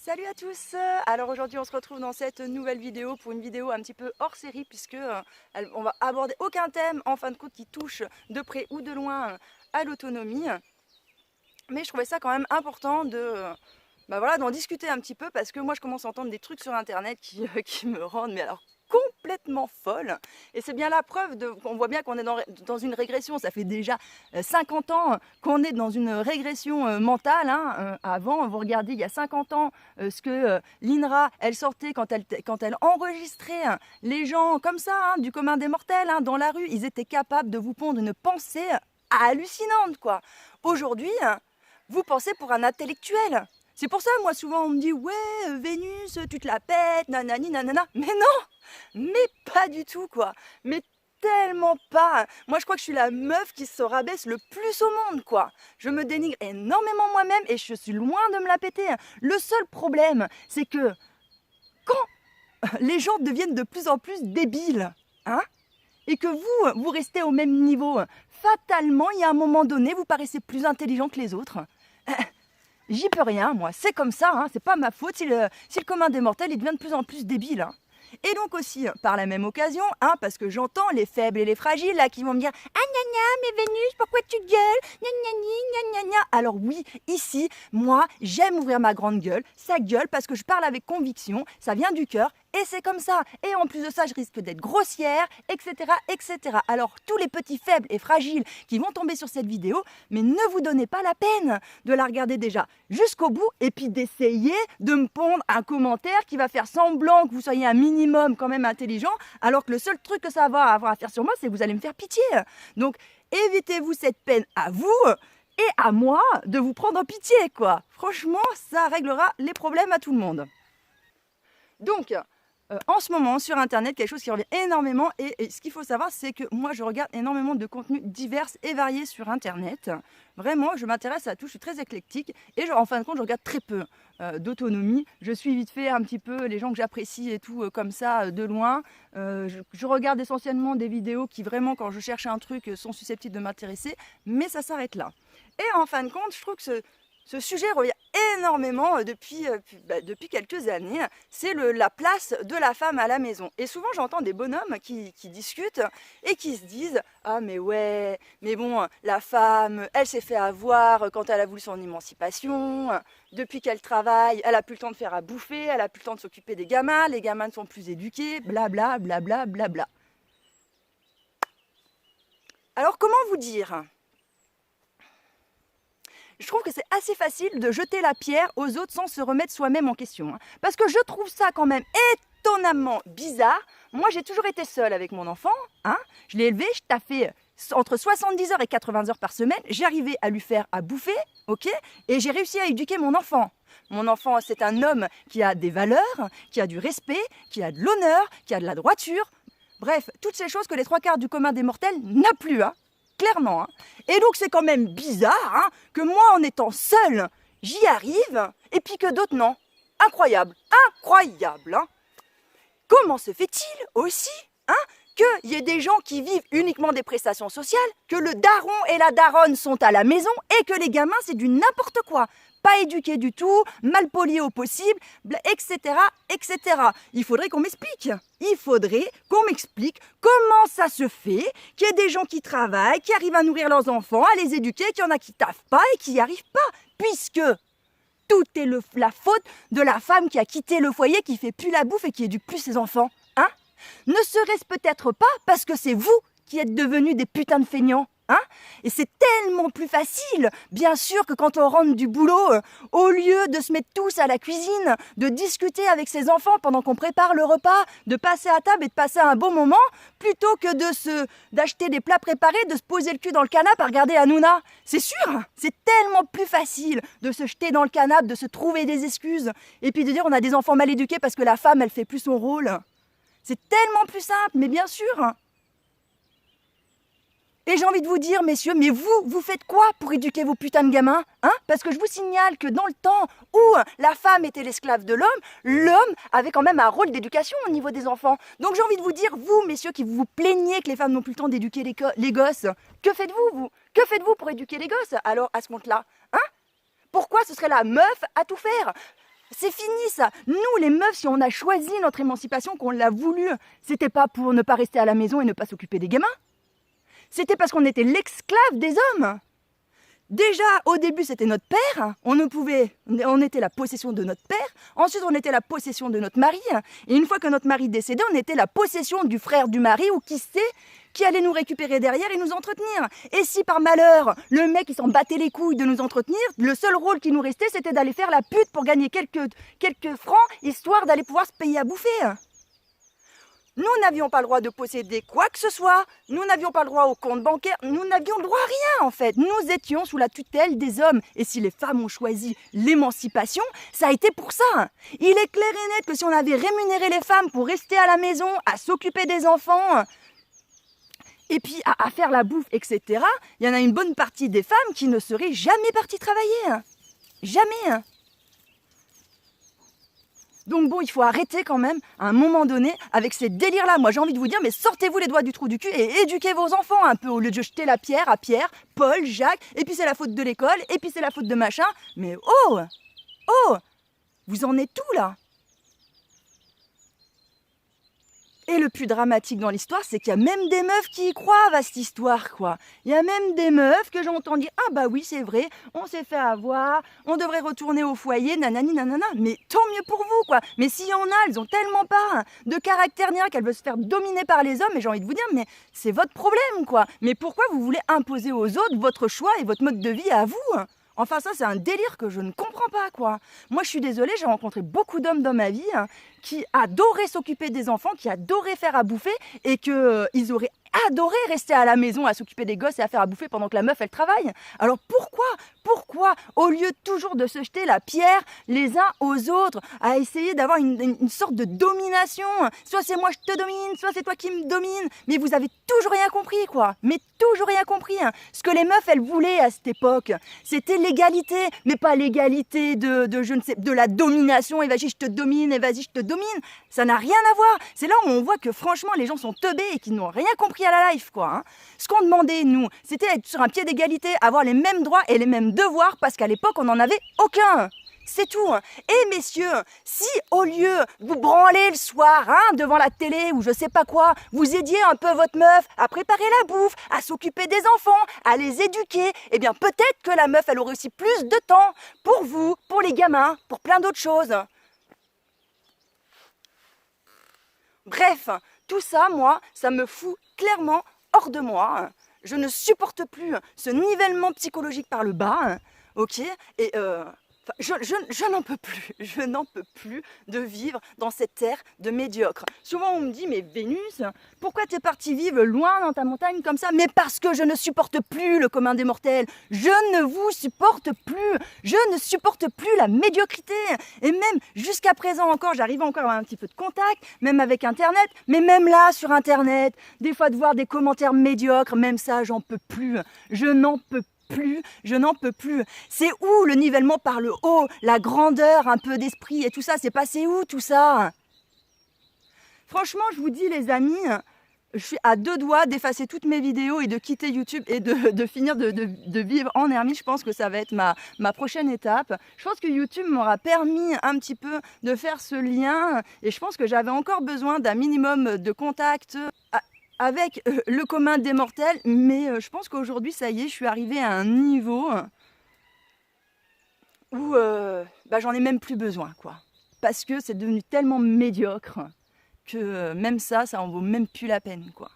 Salut à tous. Alors aujourd'hui on se retrouve dans cette nouvelle vidéo pour une vidéo un petit peu hors série puisque on va aborder aucun thème en fin de compte qui touche de près ou de loin à l'autonomie. Mais je trouvais ça quand même important d'en discuter un petit peu parce que moi je commence à entendre des trucs sur internet qui me rendent mais alors complètement folle. Et c'est bien la preuve qu'on voit bien qu'on est dans une régression. Ça fait déjà 50 ans qu'on est dans une régression mentale. Avant, vous regardez, il y a 50 ans, ce que l'INRA, elle sortait quand elle enregistrait les gens comme ça, du commun des mortels, dans la rue. Ils étaient capables de vous pondre une pensée hallucinante, quoi. Aujourd'hui, vous pensez pour un intellectuel. C'est pour ça, moi, souvent, on me dit « Ouais, Vénus, tu te la pètes, nanani, nanana. » Mais non, mais pas du tout, quoi. Mais tellement pas. Moi, je crois que je suis la meuf qui se rabaisse le plus au monde, quoi. Je me dénigre énormément moi-même et je suis loin de me la péter. Le seul problème, c'est que quand les gens deviennent de plus en plus débiles, et que vous restez au même niveau, fatalement, il y a un moment donné, vous paraissez plus intelligent que les autres. J'y peux rien, moi, c'est comme ça, c'est pas ma faute si le commun des mortels il devient de plus en plus débile. Et donc aussi, par la même occasion, parce que j'entends les faibles et les fragiles là qui vont me dire « Ah gna gna, mais Vénus, pourquoi tu gueules? Gna gna gna gna gna » Alors oui, ici, moi, j'aime ouvrir ma grande gueule, ça gueule parce que je parle avec conviction, ça vient du cœur, et c'est comme ça. Et en plus de ça, je risque d'être grossière, etc., etc. Alors tous les petits faibles et fragiles qui vont tomber sur cette vidéo, mais ne vous donnez pas la peine de la regarder déjà jusqu'au bout et puis d'essayer de me pondre un commentaire qui va faire semblant que vous soyez un minimum quand même intelligent, alors que le seul truc que ça va avoir à faire sur moi, c'est que vous allez me faire pitié. Donc évitez-vous cette peine à vous et à moi de vous prendre en pitié, quoi. Franchement, ça réglera les problèmes à tout le monde. Donc, en ce moment, sur Internet, quelque chose qui revient énormément, et ce qu'il faut savoir, c'est que moi, je regarde énormément de contenus divers et variés sur Internet. Vraiment, je m'intéresse à tout, je suis très éclectique, et en fin de compte, je regarde très peu d'autonomie. Je suis vite fait un petit peu les gens que j'apprécie et tout, comme ça, de loin. Je regarde essentiellement des vidéos qui, vraiment, quand je cherche un truc, sont susceptibles de m'intéresser, mais ça s'arrête là. Et en fin de compte, je trouve que ce sujet revient énormément depuis quelques années, c'est la place de la femme à la maison. Et souvent j'entends des bonhommes qui discutent et qui se disent « Ah mais ouais, mais bon, la femme, elle s'est fait avoir quand elle a voulu son émancipation, depuis qu'elle travaille, elle a plus le temps de faire à bouffer, elle a plus le temps de s'occuper des gamins, les gamins ne sont plus éduqués, blabla, blabla, blabla. » Alors comment vous dire ? Je trouve que c'est assez facile de jeter la pierre aux autres sans se remettre soi-même en question. Parce que je trouve ça quand même étonnamment bizarre. Moi, j'ai toujours été seule avec mon enfant. Je l'ai élevé, je taffais entre 70 heures et 80 heures par semaine. J'arrivais à lui faire à bouffer, ok ? Et j'ai réussi à éduquer mon enfant. Mon enfant, c'est un homme qui a des valeurs, qui a du respect, qui a de l'honneur, qui a de la droiture. Bref, toutes ces choses que les trois quarts du commun des mortels n'a plus, clairement. Et donc c'est quand même bizarre que moi en étant seule, j'y arrive et puis que d'autres non. Incroyable, incroyable. Comment se fait-il aussi qu'il y ait des gens qui vivent uniquement des prestations sociales, que le daron et la daronne sont à la maison et que les gamins c'est du n'importe quoi. Pas éduqués du tout, mal polis au possible, etc., etc. Il faudrait qu'on m'explique. Il faudrait qu'on m'explique comment ça se fait qu'il y ait des gens qui travaillent, qui arrivent à nourrir leurs enfants, à les éduquer, qu'il y en a qui taffent pas et qui n'y arrivent pas. Puisque tout est la faute de la femme qui a quitté le foyer, qui fait plus la bouffe et qui éduque plus ses enfants. Ne serait-ce peut-être pas parce que c'est vous qui êtes devenus des putains de feignants. Et c'est tellement plus facile, bien sûr, que quand on rentre du boulot, au lieu de se mettre tous à la cuisine, de discuter avec ses enfants pendant qu'on prépare le repas, de passer à table et de passer un bon moment, plutôt que d'acheter des plats préparés, de se poser le cul dans le canapé à regarder Hanouna. C'est sûr, c'est tellement plus facile de se jeter dans le canapé, de se trouver des excuses, et puis de dire on a des enfants mal éduqués parce que la femme, elle fait plus son rôle. C'est tellement plus simple, mais bien sûr. Et j'ai envie de vous dire, messieurs, mais vous faites quoi pour éduquer vos putains de gamins ? Parce que je vous signale que dans le temps où la femme était l'esclave de l'homme avait quand même un rôle d'éducation au niveau des enfants. Donc j'ai envie de vous dire, vous, messieurs, qui vous plaignez que les femmes n'ont plus le temps d'éduquer les gosses, que faites-vous, vous ? Que faites-vous pour éduquer les gosses, alors, à ce compte-là ? Pourquoi ce serait la meuf à tout faire ? C'est fini ça. Nous les meufs, si on a choisi notre émancipation, qu'on l'a voulu, c'était pas pour ne pas rester à la maison et ne pas s'occuper des gamins. C'était parce qu'on était l'esclave des hommes. Déjà, au début, c'était notre père. On était la possession de notre père. Ensuite, on était la possession de notre mari. Et une fois que notre mari décédait, on était la possession du frère du mari ou qui sait qui allait nous récupérer derrière et nous entretenir. Et si par malheur, le mec il s'en battait les couilles de nous entretenir, le seul rôle qui nous restait, c'était d'aller faire la pute pour gagner quelques francs, histoire d'aller pouvoir se payer à bouffer. Nous n'avions pas le droit de posséder quoi que ce soit, nous n'avions pas le droit au compte bancaire, nous n'avions le droit à rien en fait. Nous étions sous la tutelle des hommes. Et si les femmes ont choisi l'émancipation, ça a été pour ça. Il est clair et net que si on avait rémunéré les femmes pour rester à la maison, à s'occuper des enfants, et puis à faire la bouffe, etc., il y en a une bonne partie des femmes qui ne seraient jamais parties travailler. Jamais. Donc bon, il faut arrêter quand même, à un moment donné, avec ces délires-là. Moi, j'ai envie de vous dire, mais sortez-vous les doigts du trou du cul et éduquez vos enfants un peu, au lieu de jeter la pierre à Pierre, Paul, Jacques, et puis c'est la faute de l'école, et puis c'est la faute de machin. Mais oh, vous en êtes où là? Et le plus dramatique dans l'histoire, c'est qu'il y a même des meufs qui y croient à cette histoire, quoi. Il y a même des meufs que j'entends dire « Ah bah oui, c'est vrai, on s'est fait avoir, on devrait retourner au foyer, nanani, nanana. » Mais tant mieux pour vous, quoi. Mais s'il y en a, elles ont tellement pas de caractère ni rien qu'elles veulent se faire dominer par les hommes, et j'ai envie de vous dire, mais c'est votre problème, quoi. Mais pourquoi vous voulez imposer aux autres votre choix et votre mode de vie à vous? Enfin ça, c'est un délire que je ne comprends pas, quoi. Moi, je suis désolée, j'ai rencontré beaucoup d'hommes dans ma vie qui adoraient s'occuper des enfants, qui adoraient faire à bouffer et qu'ils auraient adoré rester à la maison à s'occuper des gosses et à faire à bouffer pendant que la meuf, elle travaille. Alors pourquoi, au lieu toujours de se jeter la pierre les uns aux autres, à essayer d'avoir une sorte de domination, soit c'est moi je te domine, soit c'est toi qui me domine, mais vous avez toujours rien compris, quoi. Mais toujours rien compris. Ce que les meufs, elles voulaient à cette époque, c'était l'égalité, mais pas l'égalité de la domination, et vas-y je te domine, et vas-y je te domine. Ça n'a rien à voir. C'est là où on voit que franchement les gens sont teubés et qu'ils n'ont rien compris à la life, quoi. Ce qu'on demandait, nous, c'était être sur un pied d'égalité, avoir les mêmes droits et les mêmes devoirs, parce qu'à l'époque on n'en avait aucun. C'est tout. Et messieurs, si au lieu de vous branler le soir devant la télé ou je sais pas quoi, vous aidiez un peu votre meuf à préparer la bouffe, à s'occuper des enfants, à les éduquer, eh bien peut-être que la meuf elle aurait aussi plus de temps pour vous, pour les gamins, pour plein d'autres choses. Bref, tout ça, moi, ça me fout clairement hors de moi. Je ne supporte plus ce nivellement psychologique par le bas, ok? Et je n'en peux plus de vivre dans cette terre de médiocre. Souvent on me dit, mais Vénus, pourquoi t'es partie vivre loin dans ta montagne comme ça? Mais parce que je ne supporte plus le commun des mortels. Je ne vous supporte plus. Je ne supporte plus la médiocrité. Et même jusqu'à présent encore, j'arrive encore à avoir un petit peu de contact, même avec Internet, mais même là sur Internet, des fois de voir des commentaires médiocres, même ça j'en peux plus. Je n'en peux plus. C'est où le nivellement par le haut, la grandeur un peu d'esprit et tout ça? C'est passé où tout ça? Franchement, je vous dis les amis, je suis à deux doigts d'effacer toutes mes vidéos et de quitter YouTube et de finir de vivre en ermite. Je pense que ça va être ma prochaine étape. Je pense que YouTube m'aura permis un petit peu de faire ce lien et je pense que j'avais encore besoin d'un minimum de contact avec le commun des mortels, mais je pense qu'aujourd'hui, ça y est, je suis arrivée à un niveau où j'en ai même plus besoin, quoi. Parce que c'est devenu tellement médiocre que même ça en vaut même plus la peine, quoi.